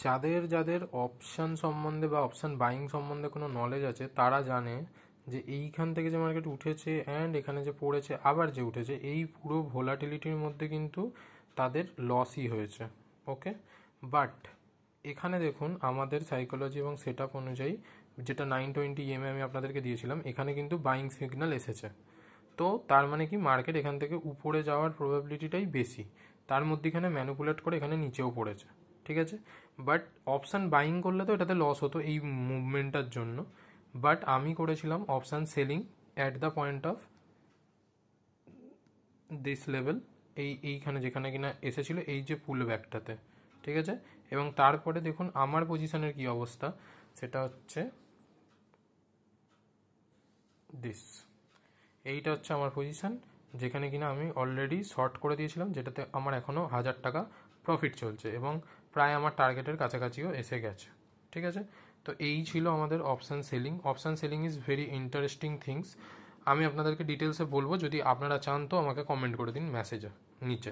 যাদের যাদের অপশান সম্বন্ধে বা অপশান বাইং সম্বন্ধে কোনো নলেজ আছে তারা জানে যে এইখান থেকে যে মার্কেট উঠেছে অ্যান্ড এখানে যে পড়েছে আবার যে উঠেছে, এই পুরো ভোলাটিলিটির মধ্যে কিন্তু তাদের লসই হয়েছে। ওকে, বাট এখানে দেখুন আমাদের সাইকোলজি এবং সেট আপ অনুযায়ী যেটা 920 EMA আমি আপনাদেরকে দিয়েছিলাম, এখানে কিন্তু বাইং সিগন্যাল এসেছে। তো তার মানে কি মার্কেট এখান থেকে উপরে যাওয়ার প্রবাবিলিটিটাই বেশি, তার মধ্যেখানে ম্যানুপুলেট করে এখানে নিচেও পড়েছে। ঠিক আছে, বাট অপশান বাইং করলে তো এটাতে লস হতো এই মুভমেন্টটার জন্য, বাট আমি করেছিলাম option selling at the point of this level, এইখানে যেখানে কিনা এসেছিল এই যে পুল ব্যাকটাতে। ঠিক আছে, এবং তারপরে দেখুন আমার পজিশনের কি অবস্থা, সেটা হচ্ছে দিস, এইটা হচ্ছে আমার পজিশন, যেখানে কিনা আমি অলরেডি শর্ট করে দিয়েছিলাম, যেটাতে আমার এখনও 1000 টাকা প্রফিট চলছে এবং প্রায় আমার টার্গেটের কাছাকাছিও এসে গেছে। ঠিক আছে, তো এই ছিল আমাদের option selling. Option selling is very interesting things. আমি আপনাদেরকে ডিটেলসে বলবো, যদি আপনারা চান তো আমাকে কমেন্ট করে দিন মেসেজে নিচে।